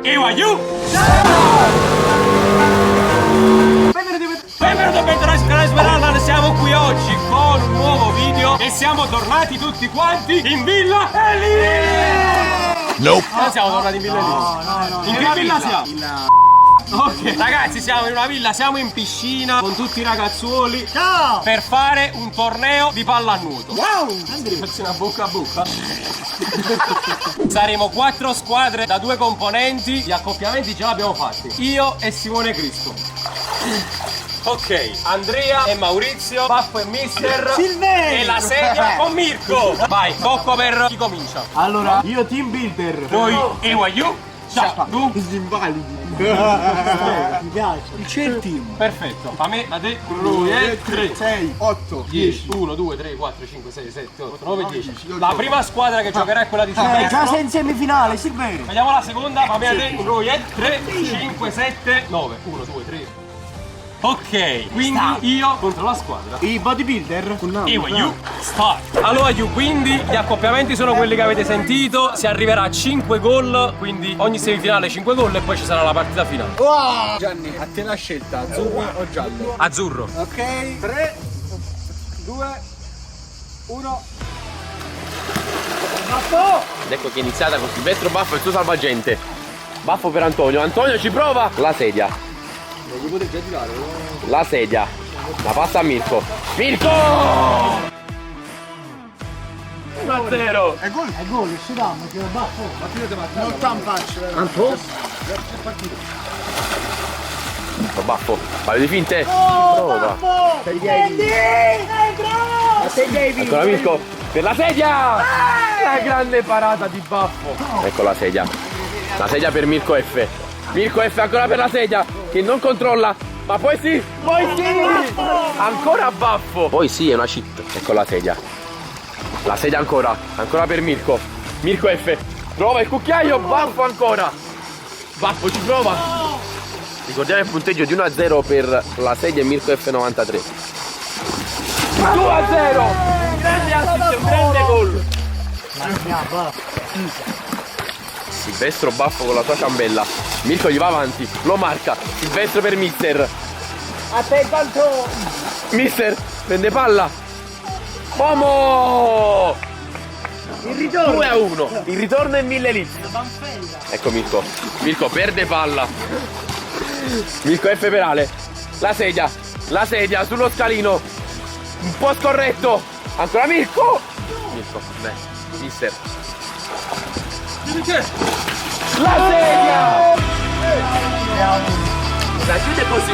Ewayu! Benvenuti e bentornati sul canale Smeralda, siamo qui oggi con un nuovo video e siamo tornati tutti quanti in Villa Elite! Nope. Non siamo tornati in Villa Elite? No. In che villa siamo? Ok, ragazzi, siamo in una villa, siamo in piscina con tutti i ragazzuoli. Ciao! Per fare un torneo di pallanuoto. Wow! Faccio una bocca a bocca. Saremo 4 squadre da 2 componenti. Gli accoppiamenti ce l'abbiamo fatti. Io e Simone Cristo. Ok, Andrea e Maurizio, Baffo e Mister Silveri! e la sedia con Mirko. Vai, Cocco per chi comincia. Allora, io team builder. Poi Ewayu. Ciao, tu. Gli invalidi. Mi piace. Il c'è team. Perfetto, a me, a te, lui e 3, 6, 8, 10, 1, 2, 3, 4, 5, 6, 7, 8, 9, 10. La prima squadra che giocherà è quella di Silvestro. già sei in semifinale, Silveri. Vediamo la seconda, va bene a te, lui è 3, 5, 7, 9, 1, 2, 3. Ok, quindi io contro la squadra. I bodybuilder? Ewayu, start. Allora Yu, quindi gli accoppiamenti sono quelli che avete sentito. Si arriverà a 5 gol, quindi ogni semifinale 5 gol e poi ci sarà la partita finale. Wow! Gianni, a te la scelta, azzurro o giallo? Azzurro. Ok, 3, 2, 1. Baffo! Ed ecco che è iniziata con Silvestro Baffo e il suo salvagente. Baffo per Antonio. Antonio ci prova. La sedia. Lo potete già tirare, no? La sedia. La passa a Mirko. Mirko! 1-0. È gol, si dà, ma che Baffo. Non tampacci, Anto? Baffo. Paio di finte. Prova. Ancora Mirko. Per la sedia! La grande parata di Baffo. Ecco la sedia. La sedia per Mirko F. Mirko F ancora per la sedia, che non controlla, ma poi sì, ancora Baffo. Poi sì, è una cheat. Ecco la sedia. La sedia ancora per Mirko. Mirko F. Prova il cucchiaio, Baffo ancora. Baffo ci prova. Ricordiamo il punteggio di 1-0 per la sedia e Mirko F93. 2-0. Grande assist, un grande gol. Silvestro Baffo con la sua ciambella. Mirko gli va avanti, lo marca. Silvestro per Mister. A te quanto? Mister prende palla. Uomo! Il ritorno. 2-1. Il ritorno è 1000 litri. Ecco Mirko. Mirko perde palla. Mirko F per Ale. La sedia sullo scalino. Un po' scorretto. Ancora Mirko. Mirko, beh, Mister. La sedia! La chiude così.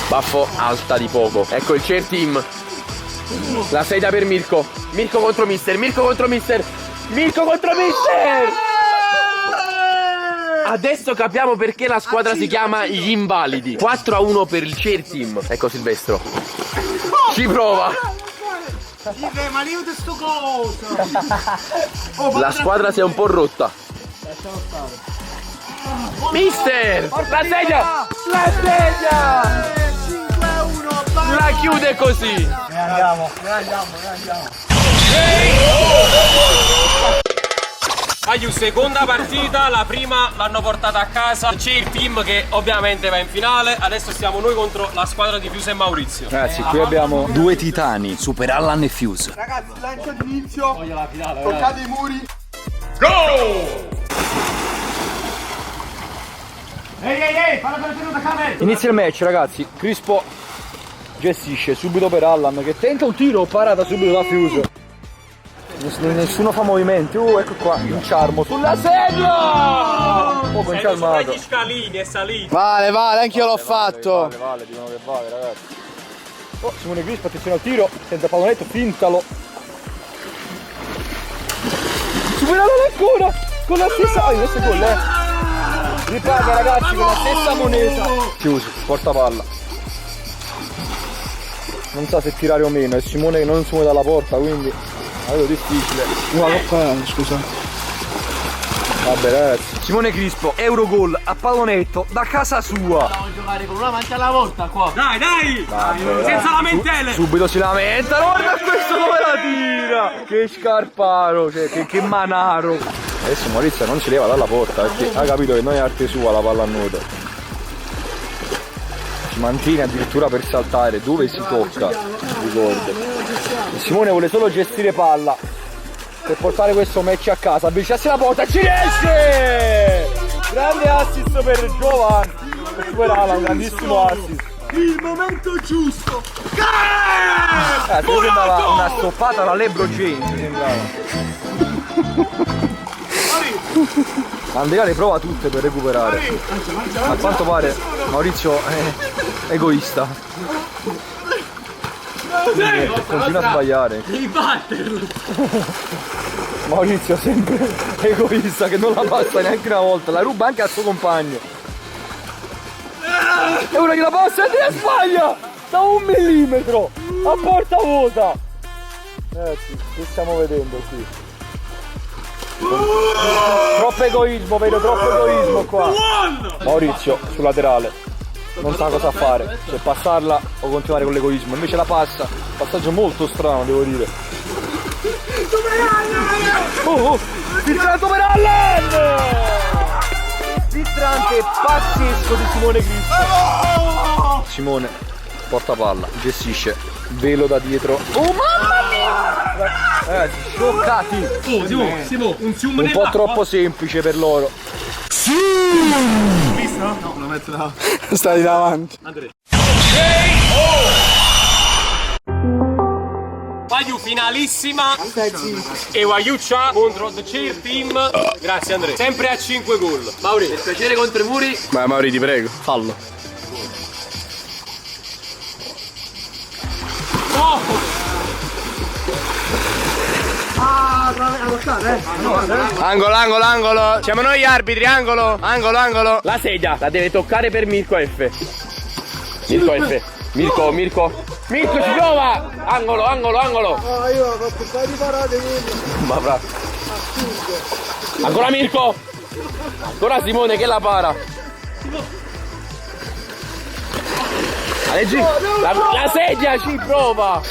Baffo alta di poco. Ecco il cheer team. La sedia per Mirko. Mirko contro Mister. Mirko contro Mister. Mirko contro Mister. Adesso capiamo perché la squadra si chiama Gli Invalidi. 4-1 per il cheer team. Ecco Silvestro. Ci prova. Ma io te sto coso! La squadra si è un po' rotta. Mister! La sedia! La sedia! 5-1! La chiude così! Andiamo. Aiu, seconda partita, la prima l'hanno portata a casa. C'è il team che ovviamente va in finale. Adesso stiamo noi contro la squadra di Fuse e Maurizio. Ragazzi, qui abbiamo due titani, Super Allan e Fuse. Ragazzi, lancio d'inizio. Toccate i muri. Ehi, falla per tenuta camera. Inizia il match, ragazzi. Crispo gestisce subito per Allan che tenta un tiro, parata subito da Fuse. Nessuno fa movimenti. Ecco qua, il charmo sulla sedia! Poco incharmato. Gli scalini è salito. Vale, anche io l'ho fatto. Vale, dicono che vale, ragazzi. Oh, Simone Crispo, attenzione al tiro, tenta il pallonetto, fintalo. Superalo ancora! Con la stessa. Questo è gol, Ripaga ragazzi con la stessa moneta. Chiuso, porta palla. Non sa se tirare o meno, è Simone che non si muove dalla porta, quindi è difficile. Scusa. Vabbè ragazzi. Simone Crispo, Eurogol a pallonetto da casa sua. Voglio giocare con una mancia alla volta qua. Dai! Vabbè, Senza lamentele! Subito si lamenta, guarda questo come la tira! Che scarparo, cioè che manaro! Adesso Maurizio non si leva dalla porta perché ha capito che non è arte sua la palla a nuoto. Si mantiene addirittura per saltare dove si tocca, ricordo. Simone vuole solo gestire palla per portare questo match a casa, avvicinarsi la porta, ci riesce! Grande assist per Giovanni, per superarla, un grandissimo assist. Il momento giusto. Mi sembrava una stoppata da LeBron James, mi sembrava. Andrea le prova tutte per recuperare. A quanto pare Maurizio è egoista. Continua a sbagliare. Devi batterlo. Maurizio è sempre egoista che non la passa neanche una volta, la ruba anche al suo compagno. E uno che la passa e Andrea sbaglia da 1 millimetro a porta vuota. Ragazzi, che stiamo vedendo qui? Troppo egoismo, vedo troppo egoismo qua. Maurizio sul laterale non sa cosa fare, se passarla o continuare con l'egoismo, invece la passa. Passaggio molto strano, devo dire. Filtrato per Allen! Filtrante pazzesco di Simone Cristo. Simone porta palla, gestisce, velo da dietro. Oh mamma mia! Scioccati! Simo, un zoom Un po' troppo semplice per loro. No, lo metto là. Stai davanti. Wagyu finalissima e Wagyuccia contro The Cheer Team. Grazie Andrea. Sempre a 5 gol. Mauri, per piacere contro i muri. Ma Mauri, ti prego, fallo. Angolo, angolo, angolo. Siamo noi arbitri, angolo, angolo, angolo. La sedia la deve toccare per Mirko F. Mirko F. Mirko ci prova. Angolo, angolo, angolo. Io ho fatto un paio di parate. Ma bravo. Ancora Mirko. Ancora Simone che la para. Leggi, la sedia ci prova.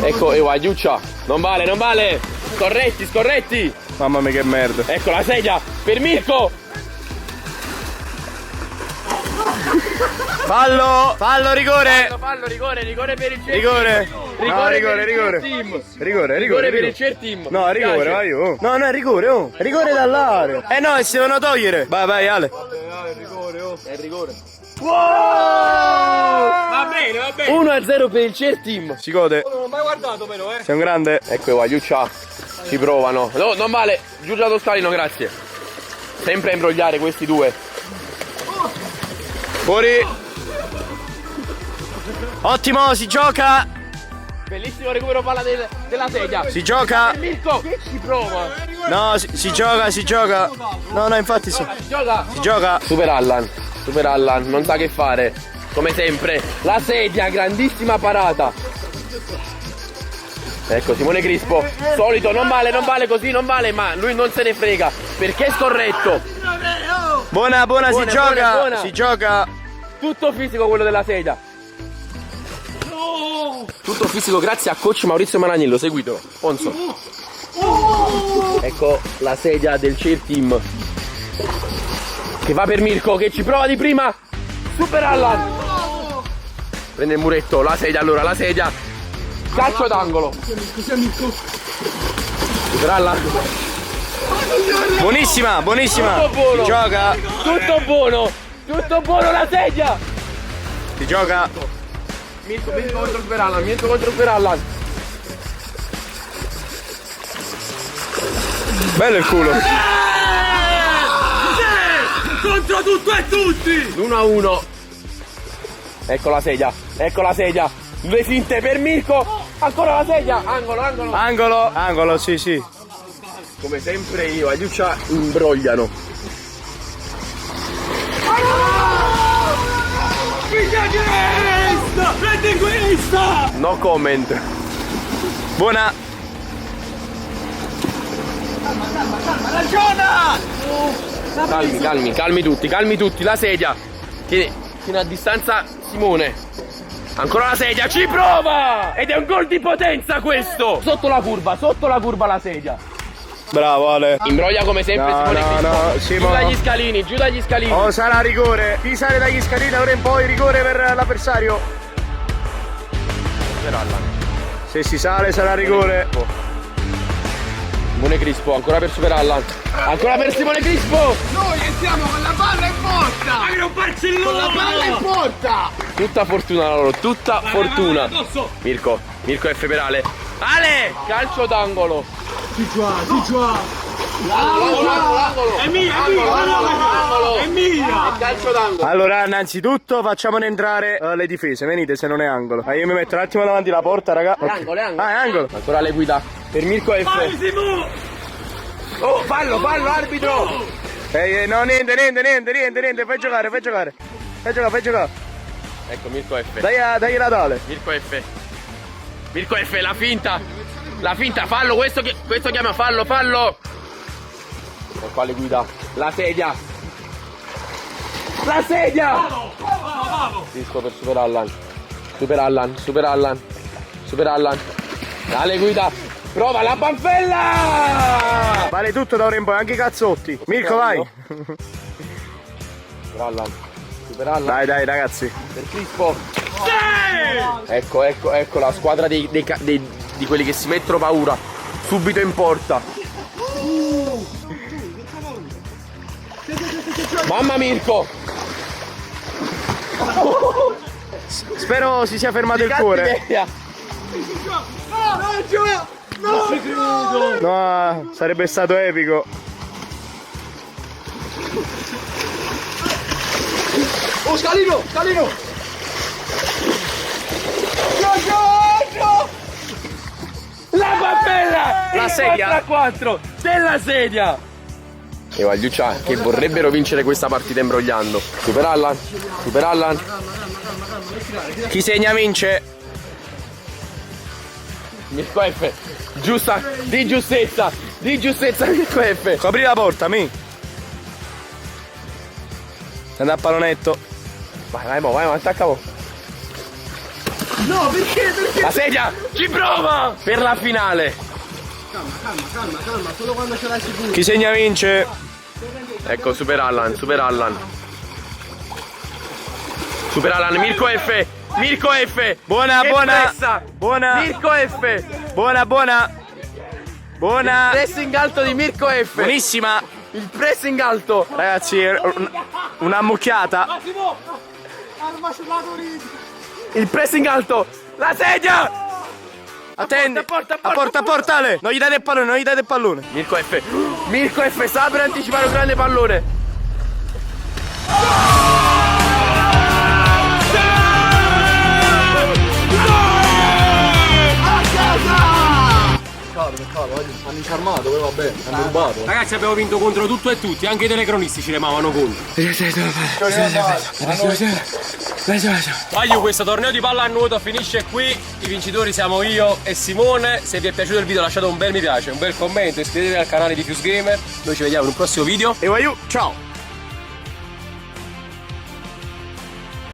Ecco, e Wagyuccia. Non vale, non vale. Scorretti, scorretti. Mamma mia che merda. Ecco la sedia per Mirko. Fallo, fallo, rigore. Fallo, rigore per il Cheer Team. Rigore per il Cheer Team. No, rigore, vai io. No, no, è rigore, oh. Rigore dall'area. No, si devono togliere. Vai, Ale. È rigore. Wow! Va bene, va bene. 1-0 per il Cheer Team. Si gode. Non ho mai guardato però, Sei un grande. Ecco i Wagyuccia. Ci provano. No, non vale. Giulia Toscalino, grazie. Sempre a imbrogliare questi due. Fuori. Ottimo, si gioca. Bellissimo recupero palla della sedia. Si gioca. Mirko che ci prova. No, si gioca. No, infatti si gioca. Super Allan, non sa che fare. Come sempre. La sedia, grandissima parata. Ecco Simone Crispo. Solito, non vale così, non vale, ma lui non se ne frega. Perché è scorretto. Buona, si gioca. Buona. Si gioca. Tutto fisico quello della sedia. Tutto fisico grazie a coach Maurizio Managnello, seguitelo. Sponsor. Ecco la sedia del Cheer Team. Che va per Mirko, che ci prova di prima. Super Allan. Prende il muretto, la sedia allora, la sedia. Calcio d'angolo. Super Allan. Buonissima. Tutto buono. Si gioca. Tutto buono la sedia. Si gioca. Mirko contro Super Allan. Bello il culo. Contro tutto e tutti. L'1-1. Ecco la sedia. Due finte per Mirko. Ancora la sedia. Angolo, sì. Come sempre io, Wagyuccia imbrogliano. Prendi questa! No comment. Buona. Calmi tutti, la sedia. Tieni a distanza Simone. Ancora la sedia, ci prova! Ed è un gol di potenza questo! Sotto la curva la sedia. Bravo Ale. Imbroglia come sempre No, Simone no, Crispo. no, Giù Simo. dagli scalini, giù dagli scalini. Oh, sarà rigore. Chi sale dagli scalini ora in poi rigore per l'avversario. Per Allan. Se si sale sarà rigore. Simone Crispo, ancora per Super Allan. Ancora per Simone Crispo. Noi entriamo con la palla in porta! Agri un Barcellona! Con la palla in porta! Tutta fortuna loro, tutta fortuna. Mirko F per Ale. Ale! Calcio d'angolo. L'angolo. È mia! È mia! Calcio d'angolo. Allora, innanzitutto facciamone entrare le difese. Venite se non è angolo. Io mi metto un attimo davanti la porta, raga. Ok. Angolo, è angolo. Ah, è angolo. Ancora le guida. Per Mirko F. Oh, fallo, arbitro. No, niente. Fai giocare. Fai giocare. Ecco Mirko F. Dai la tale. Mirko F, la finta, fallo, questo chiama fallo. E qua le guida, la sedia. Disco per Super Allan. Dale guida, prova la banfella. Vale tutto da ora in poi, anche i cazzotti. Mirko, vai. Super Allan, Dai, ragazzi. per Crispo. Ecco la squadra di quelli che si mettono paura. Subito in porta. Mamma Mirko! Spero si sia fermato il cuore. No, sarebbe stato epico. Oh, Scalino! La banfella! La sedia. 4 della sedia! E Vagliuccia che vorrebbero vincere questa partita imbrogliando. Super Allan. Chi segna vince. Mirko F. Giusta, di giustezza Mirko F. Copri la porta, mi. Andà a pallonetto. Vai, attacca mo. No, perché? La sedia, ci prova per la finale. Calma, solo quando ce l'hai sicuro. Chi segna vince. Ecco Super Allan, Mirko F. Buona. Mirko F. Buona. Pressing alto di Mirko F. Buonissima. Il pressing alto. Ragazzi, una mucchiata. Il pressing alto. La sedia. Attendi. A porta. Ale. Non gli date il pallone, Mirko F sta per anticipare un grande pallone. Ragazzi, abbiamo vinto contro tutto e tutti, anche i telecronisti ci remavano contro. Voglio questo torneo di palla a nuoto finisce qui. I vincitori siamo io e Simone. Se vi è piaciuto il video lasciate un bel mi piace, un bel commento, iscrivetevi al canale di Fuse Gamer. Noi ci vediamo in un prossimo video. E ciao.